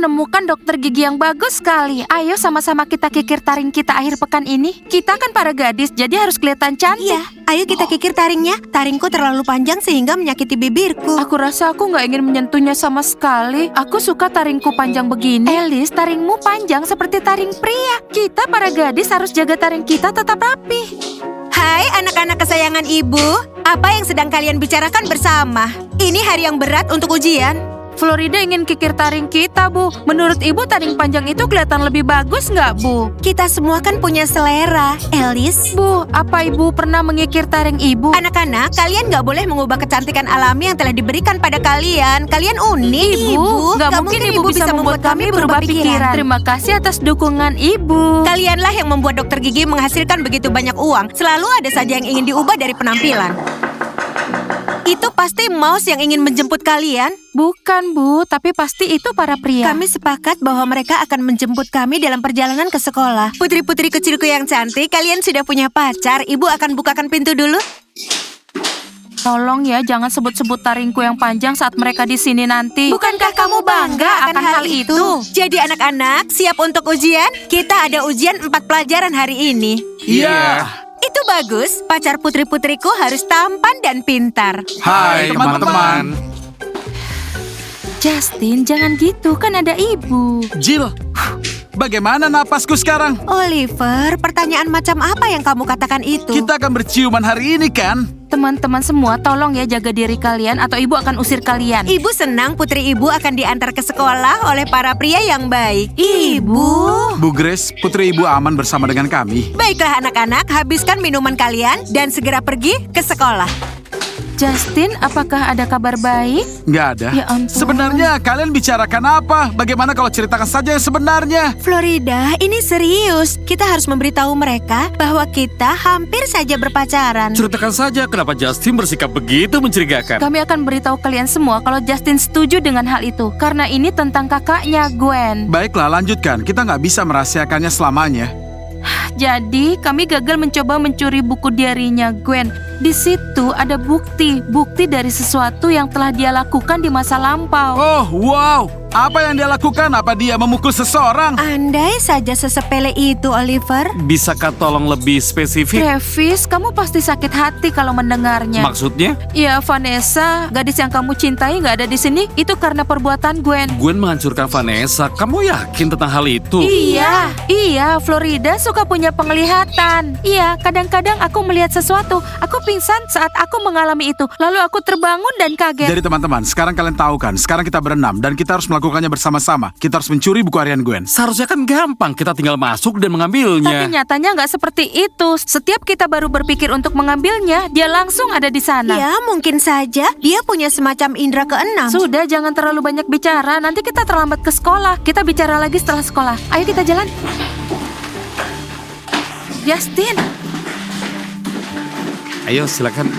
menemukan dokter gigi yang bagus sekali. Ayo sama-sama kita kikir taring kita akhir pekan ini. Kita kan para gadis, jadi harus kelihatan cantik. Iya, ayo kita kikir taringnya. Taringku terlalu panjang sehingga menyakiti bibirku. Aku rasa aku nggak ingin menyentuhnya sama sekali. Aku suka taringku panjang begini. Elis, taringmu panjang seperti taring pria. Kita para gadis harus jaga taring kita tetap rapi. Hai anak-anak kesayangan ibu. Apa yang sedang kalian bicarakan bersama? Ini hari yang berat untuk ujian. Florida ingin kikir taring kita, Bu. Menurut ibu taring panjang itu kelihatan lebih bagus nggak, Bu? Kita semua kan punya selera, Elis. Bu, apa ibu pernah mengikir taring ibu? Anak-anak, kalian nggak boleh mengubah kecantikan alami yang telah diberikan pada kalian. Kalian unik, Ibu, nggak mungkin ibu bisa membuat kami berubah pikiran. Terima kasih atas dukungan ibu. Kalianlah yang membuat dokter gigi menghasilkan begitu banyak uang. Selalu ada saja yang ingin diubah dari penampilan. Itu pasti Mouse yang ingin menjemput kalian. Bukan, Bu, tapi pasti itu para pria. Kami sepakat bahwa mereka akan menjemput kami dalam perjalanan ke sekolah. Putri-putri kecilku yang cantik, kalian sudah punya pacar. Ibu akan bukakan pintu dulu. Tolong ya, jangan sebut-sebut taringku yang panjang saat mereka di sini nanti. Bukankah kamu bangga akan hal itu? Jadi anak-anak, siap untuk ujian? Kita ada ujian 4 pelajaran hari ini. Iya. Itu bagus, pacar putri-putriku harus tampan dan pintar. Hai teman-teman. Justin, jangan gitu, kan ada ibu. Jill, bagaimana napasku sekarang? Oliver, pertanyaan macam apa yang kamu katakan itu? Kita akan berciuman hari ini kan? Teman-teman semua, tolong ya jaga diri kalian atau ibu akan usir kalian. Ibu senang putri ibu akan diantar ke sekolah oleh para pria yang baik. Ibu. Bu Grace, putri ibu aman bersama dengan kami. Baiklah anak-anak, habiskan minuman kalian dan segera pergi ke sekolah. Justin, apakah ada kabar baik? Nggak ada. Ya ampun. Sebenarnya kalian bicarakan apa? Bagaimana kalau ceritakan saja yang sebenarnya? Florida, ini serius. Kita harus memberitahu mereka bahwa kita hampir saja berpacaran. Ceritakan saja kenapa Justin bersikap begitu mencurigakan. Kami akan beritahu kalian semua kalau Justin setuju dengan hal itu. Karena ini tentang kakaknya, Gwen. Baiklah, lanjutkan. Kita nggak bisa merahasiakannya selamanya. Jadi, kami gagal mencoba mencuri buku diarinya Gwen. Di situ ada bukti dari sesuatu yang telah dia lakukan di masa lampau. Oh, wow. Apa yang dia lakukan? Apa dia memukul seseorang? Andai saja sesepele itu, Oliver. Bisakah tolong lebih spesifik? Travis, kamu pasti sakit hati kalau mendengarnya. Maksudnya? Ya, Vanessa, gadis yang kamu cintai nggak ada di sini. Itu karena perbuatan Gwen. Gwen menghancurkan Vanessa. Kamu yakin tentang hal itu? Iya, Florida suka punya penglihatan. Iya, kadang-kadang aku melihat sesuatu. Aku pingsan saat aku mengalami itu. Lalu aku terbangun dan kaget. Jadi teman-teman, sekarang kalian tahu kan, sekarang kita berenam dan kita harus melakukannya bersama-sama. Kita harus mencuri buku harian Gwen. Seharusnya kan gampang, kita tinggal masuk dan Tapi mengambilnya. nyatanya nggak seperti itu. Setiap kita baru berpikir untuk mengambilnya, dia langsung ada di sana. Ya, mungkin saja dia punya semacam indera keenam. Sudah, jangan terlalu banyak bicara. Nanti kita terlambat ke sekolah. Kita bicara lagi setelah sekolah. Ayo kita jalan. Justin. Ayo silakan.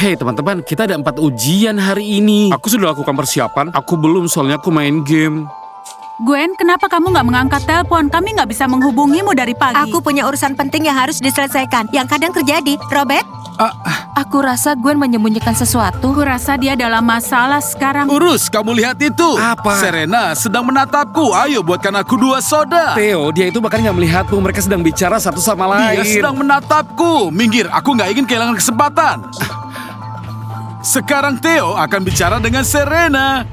Hei teman-teman, kita ada 4 ujian hari ini. Aku sudah lakukan persiapan. Aku belum, soalnya aku main game. Gwen, kenapa kamu nggak mengangkat telepon? Kami nggak bisa menghubungimu dari pagi. Aku punya urusan penting yang harus diselesaikan. Yang kadang terjadi. Robert? Aku rasa Gwen menyembunyikan sesuatu. Aku rasa dia dalam masalah sekarang. Urus, kamu lihat itu. Apa? Serena sedang menatapku. Ayo buatkan aku 2 soda. Theo, dia itu bahkan nggak melihatmu. Mereka sedang bicara satu sama lain. Dia sedang menatapku. Minggir, aku nggak ingin kehilangan kesempatan. Sekarang Theo akan bicara dengan Serena.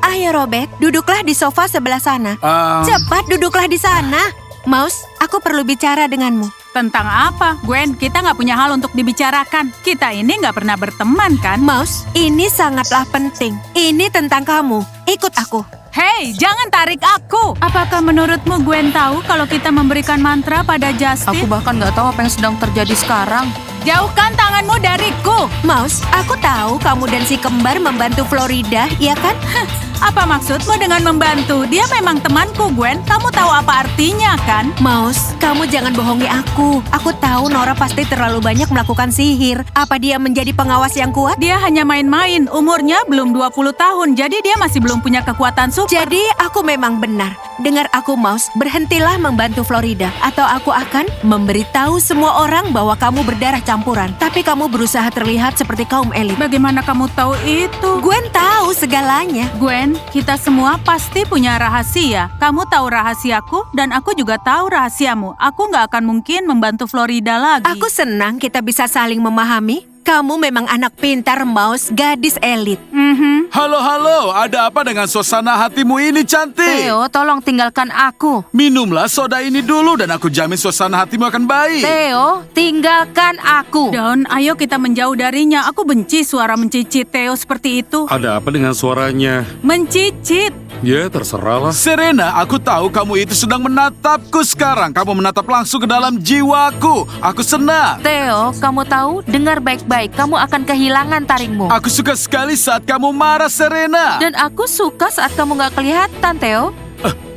Ayo Robert, duduklah di sofa sebelah sana. Um, Cepat duduklah di sana. Mouse, aku perlu bicara denganmu. Tentang apa? Gwen, kita nggak punya hal untuk dibicarakan. Kita ini nggak pernah berteman, kan? Mouse, ini sangatlah penting. Ini tentang kamu. Ikut aku. Hei, jangan tarik aku! Apakah menurutmu Gwen tahu kalau kita memberikan mantra pada Aku Justin? bahkan nggak tahu apa yang sedang terjadi sekarang. Jauhkan tanganmu dariku! Mouse, aku tahu kamu dan si kembar membantu Florida, iya kan? Apa maksudmu dengan membantu? Dia memang temanku, Gwen. Kamu tahu apa artinya, kan? Mouse, kamu jangan bohongi aku. Aku tahu Nora pasti terlalu banyak melakukan sihir. Apa dia menjadi pengawas yang kuat? Dia hanya main-main. Umurnya belum 20 tahun, jadi dia masih belum punya kekuatan super. Jadi aku memang benar. Dengar aku, Mouse. Berhentilah membantu Florida. Atau aku akan memberitahu semua orang bahwa kamu berdarah campuran. Tapi kamu berusaha terlihat seperti kaum elit. Bagaimana kamu tahu itu? Gwen tahu segalanya. Gwen, kita semua pasti punya rahasia. Kamu tahu rahasiaku dan aku juga tahu rahasiamu. Aku nggak akan mungkin membantu Florida lagi. Aku senang kita bisa saling memahami. Kamu memang anak pintar, Mouse, gadis elit. Halo, ada apa dengan suasana hatimu ini, cantik? Theo, tolong tinggalkan aku. Minumlah soda ini dulu dan aku jamin suasana hatimu akan baik. Theo, tinggalkan aku. Don, ayo kita menjauh darinya. Aku benci suara mencicit Theo seperti itu. Ada apa dengan suaranya? Mencicit. Ya, terserahlah. Serena, aku tahu kamu itu sedang menatapku sekarang. Kamu menatap langsung ke dalam jiwaku. Aku senang. Theo, kamu tahu, dengar baik-baik, kamu akan kehilangan taringmu. Aku suka sekali saat kamu marah, Serena. Dan aku suka saat kamu nggak kelihatan, Theo.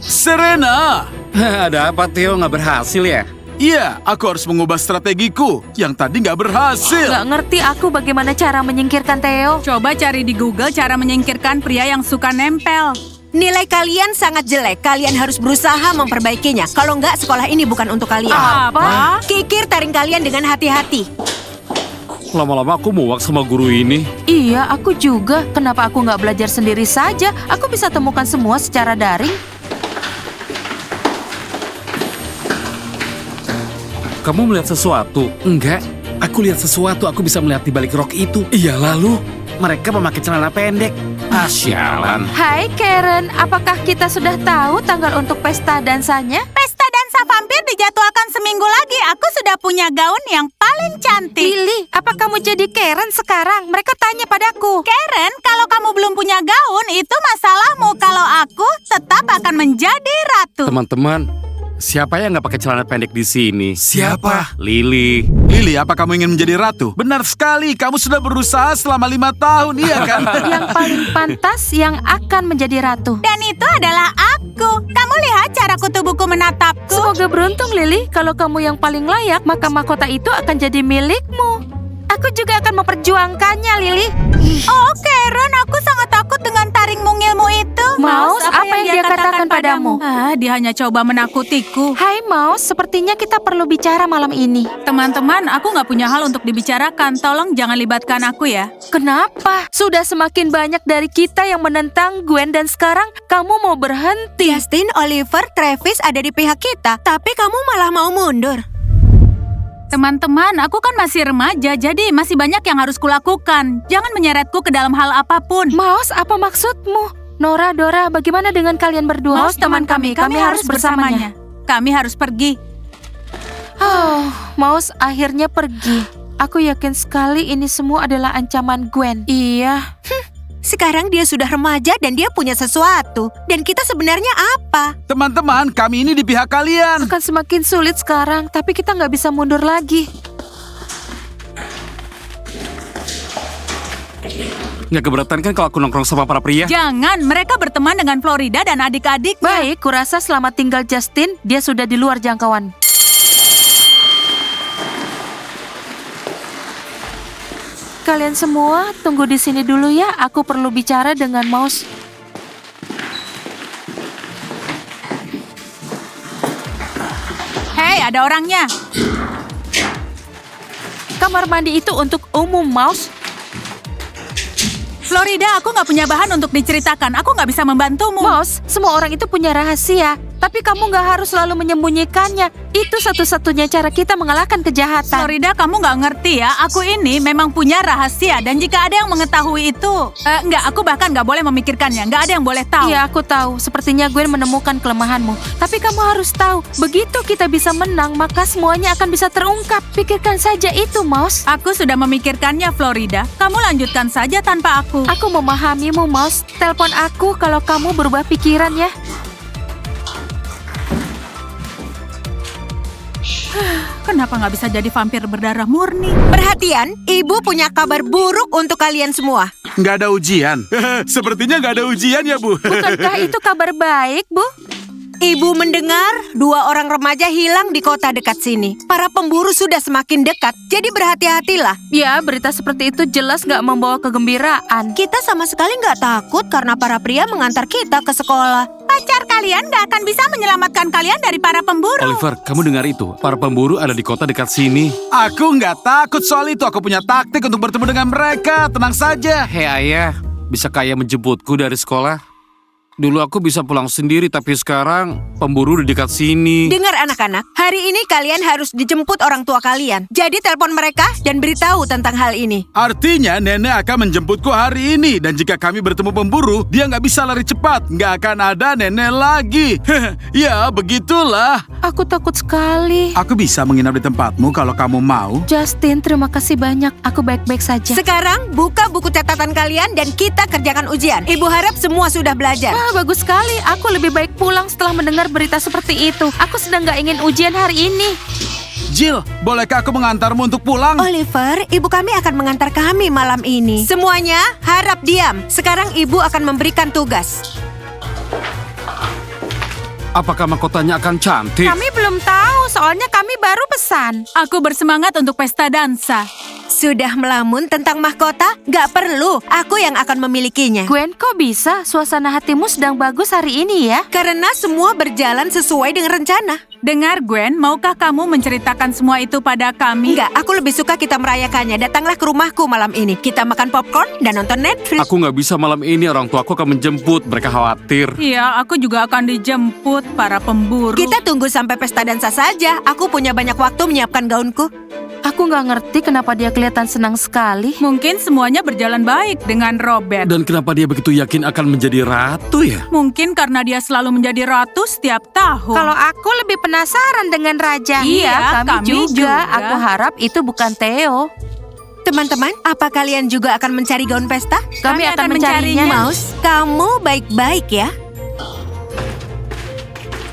Serena. Ada apa, Theo? Nggak berhasil ya? Iya, aku harus mengubah strategiku yang tadi nggak berhasil. Nggak ngerti aku bagaimana cara menyingkirkan Theo. Coba cari di Google cara menyingkirkan pria yang suka nempel. Nilai kalian sangat jelek. Kalian harus berusaha memperbaikinya. Kalau enggak, sekolah ini bukan untuk kalian. Apa? Kikir taring kalian dengan hati-hati. Lama-lama aku muak sama guru ini. Iya, aku juga. Kenapa aku nggak belajar sendiri saja? Aku bisa temukan semua secara daring. Kamu melihat sesuatu? Enggak. Aku lihat sesuatu. Aku bisa melihat di balik rok itu. Iya, lalu mereka memakai celana pendek. Sialan. Hai Karen, apakah kita sudah tahu tanggal untuk pesta dansanya? Pesta dansa vampir dijadwalkan seminggu lagi. Aku sudah punya gaun yang paling cantik. Lily, apa kamu jadi Karen sekarang? Mereka tanya padaku. Karen, kalau kamu belum punya gaun, itu masalahmu. Kalau aku tetap akan menjadi ratu. Teman-teman, siapa yang nggak pakai celana pendek di sini? Siapa? Lily. Lily, apa kamu ingin menjadi ratu? Benar sekali, kamu sudah berusaha selama 5 tahun, iya kan? Yang paling pantas yang akan menjadi ratu. Dan itu adalah aku. Kamu lihat cara tubuhku menatapku. Semoga beruntung, Lily. Kalau kamu yang paling layak, maka mahkota itu akan jadi milikmu. Aku juga akan memperjuangkannya, Lily. Oh, Karen, aku sangat takut dengan taring mungilmu itu. Mouse, apa yang dia katakan padamu? Dia hanya coba menakutiku. Hai Mouse, sepertinya kita perlu bicara malam ini. Teman-teman, aku nggak punya hal untuk dibicarakan. Tolong jangan libatkan aku ya. Kenapa? Sudah semakin banyak dari kita yang menentang Gwen dan sekarang kamu mau berhenti. Justin, Oliver, Travis ada di pihak kita. Tapi kamu malah mau mundur. Teman-teman, aku kan masih remaja, jadi masih banyak yang harus kulakukan. Jangan menyeretku ke dalam hal apapun. Mouse, apa maksudmu? Nora, Dora, bagaimana dengan kalian berdua? Mouse, teman kami harus bersamanya. Kami harus pergi. Mouse akhirnya pergi. Aku yakin sekali ini semua adalah ancaman Gwen. Iya. Sekarang dia sudah remaja dan dia punya sesuatu. Dan kita sebenarnya apa? Teman-teman, kami ini di pihak kalian. Akan semakin sulit sekarang, tapi kita nggak bisa mundur lagi. Nggak keberatan kan kalau aku nongkrong sama para pria? Jangan, mereka berteman dengan Florida dan adik-adiknya. Baik, kurasa selamat tinggal Justin, dia sudah di luar jangkauan. Kalian semua tunggu di sini dulu ya, aku perlu bicara dengan Mouse. Hei, ada orangnya. Kamar mandi itu untuk umum, Mouse. Florida, aku nggak punya bahan untuk diceritakan. Aku nggak bisa membantumu. Mouse, semua orang itu punya rahasia. Tapi kamu nggak harus selalu menyembunyikannya. Itu satu-satunya cara kita mengalahkan kejahatan. Florida, kamu nggak ngerti ya. Aku ini memang punya rahasia. Dan jika ada yang mengetahui itu... aku bahkan nggak boleh memikirkannya. Nggak ada yang boleh tahu. Iya, aku tahu. Sepertinya Gwen menemukan kelemahanmu. Tapi kamu harus tahu, begitu kita bisa menang, maka semuanya akan bisa terungkap. Pikirkan saja itu, Mouse. Aku sudah memikirkannya, Florida. Kamu lanjutkan saja tanpa aku. Aku memahamimu, Mouse. Telepon aku kalau kamu berubah pikiran ya. Kenapa nggak bisa jadi vampir berdarah murni? Perhatian, ibu punya kabar buruk untuk kalian semua. Nggak ada ujian. Sepertinya nggak ada ujian ya, Bu. Bukankah itu kabar baik, Bu? Ibu mendengar 2 orang remaja hilang di kota dekat sini. Para pemburu sudah semakin dekat, jadi berhati-hatilah. Ya, berita seperti itu jelas nggak membawa kegembiraan. Kita sama sekali nggak takut karena para pria mengantar kita ke sekolah. Pacar kalian nggak akan bisa menyelamatkan kalian dari para pemburu. Oliver, kamu dengar itu? Para pemburu ada di kota dekat sini. Aku nggak takut soal itu. Aku punya taktik untuk bertemu dengan mereka. Tenang saja. Hei ayah, bisa kaya menjemputku dari sekolah? Dulu aku bisa pulang sendiri, tapi sekarang pemburu di dekat sini. Dengar anak-anak, hari ini kalian harus dijemput orang tua kalian. Jadi telepon mereka dan beritahu tentang hal ini. Artinya nenek akan menjemputku hari ini. Dan jika kami bertemu pemburu, dia nggak bisa lari cepat. Nggak akan ada nenek lagi. Ya, begitulah. Aku takut sekali. Aku bisa menginap di tempatmu kalau kamu mau. Justin, terima kasih banyak. Aku baik-baik saja. Sekarang buka buku catatan kalian dan kita kerjakan ujian. Ibu harap semua sudah belajar. Bagus sekali. Aku lebih baik pulang setelah mendengar berita seperti itu. Aku sedang nggak ingin ujian hari ini. Jill, bolehkah aku mengantarmu untuk pulang? Oliver, ibu kami akan mengantar kami malam ini. Semuanya harap diam. Sekarang ibu akan memberikan tugas. Apakah mahkotanya akan cantik? Kami belum tahu, soalnya kami baru pesan. Aku bersemangat untuk pesta dansa. Sudah melamun tentang mahkota? Gak perlu, aku yang akan memilikinya. Gwen, kok bisa? Suasana hatimu sedang bagus hari ini ya? Karena semua berjalan sesuai dengan rencana. Dengar Gwen, maukah kamu menceritakan semua itu pada kami? Enggak, aku lebih suka kita merayakannya. Datanglah ke rumahku malam ini. Kita makan popcorn dan nonton Netflix. Aku nggak bisa malam ini, orang tuaku akan menjemput. Mereka khawatir. Iya, aku juga akan dijemput para pemburu. Kita tunggu sampai pesta dansa saja. Aku punya banyak waktu menyiapkan gaunku. Aku nggak ngerti kenapa dia kelihatan senang sekali. Mungkin semuanya berjalan baik dengan Robert. Dan kenapa dia begitu yakin akan menjadi ratu ya? Mungkin karena dia selalu menjadi ratu setiap tahun. Kalau aku lebih penasaran dengan raja. Iya, kami juga. Aku harap itu bukan Theo. Teman-teman, apa kalian juga akan mencari gaun pesta? Kami akan mencarinya. Mouse, kamu baik-baik ya.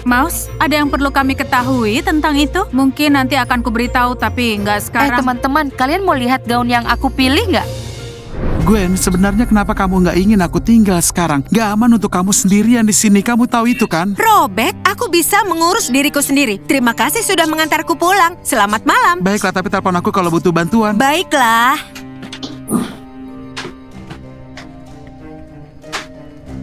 Mouse, ada yang perlu kami ketahui tentang itu? Mungkin nanti akan kuberitahu, tapi nggak sekarang. Teman-teman, kalian mau lihat gaun yang aku pilih nggak? Gwen, sebenarnya kenapa kamu nggak ingin aku tinggal sekarang? Gak aman untuk kamu sendirian di sini. Kamu tahu itu kan? Robert, aku bisa mengurus diriku sendiri. Terima kasih sudah mengantarku pulang. Selamat malam. Baiklah, tapi telepon aku kalau butuh bantuan. Baiklah.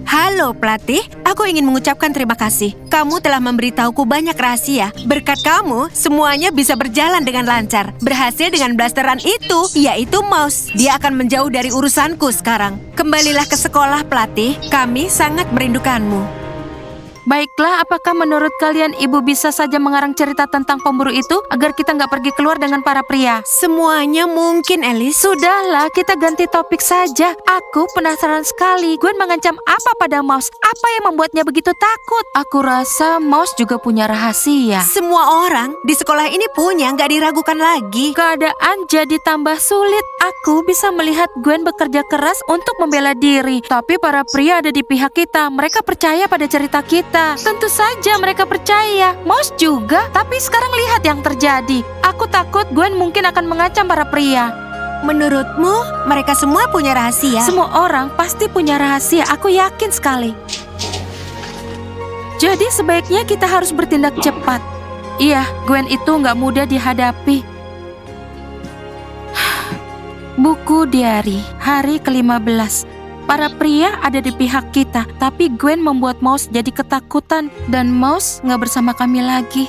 Halo pelatih, aku ingin mengucapkan terima kasih. Kamu telah memberitahuku banyak rahasia. Berkat kamu, semuanya bisa berjalan dengan lancar. Berhasil dengan blasteran itu, yaitu Mouse. Dia akan menjauh dari urusanku sekarang. Kembalilah ke sekolah pelatih, kami sangat merindukanmu. Baiklah, apakah menurut kalian ibu bisa saja mengarang cerita tentang pemburu itu agar kita nggak pergi keluar dengan para pria? Semuanya mungkin, Alice. Sudahlah, kita ganti topik saja. Aku penasaran sekali. Gwen mengancam apa pada Mouse? Apa yang membuatnya begitu takut? Aku rasa Mouse juga punya rahasia. Semua orang di sekolah ini punya, nggak diragukan lagi. Keadaan jadi tambah sulit. Aku bisa melihat Gwen bekerja keras untuk membela diri. Tapi para pria ada di pihak kita. Mereka percaya pada cerita kita. Tentu saja mereka percaya. Mouse juga. Tapi sekarang lihat yang terjadi. Aku takut Gwen mungkin akan mengancam para pria. Menurutmu, mereka semua punya rahasia? Semua orang pasti punya rahasia. Aku yakin sekali. Jadi sebaiknya kita harus bertindak cepat. Iya, Gwen itu nggak mudah dihadapi. Buku diari, hari ke-15. Para pria ada di pihak kita, tapi Gwen membuat Mouse jadi ketakutan dan Mouse nggak bersama kami lagi.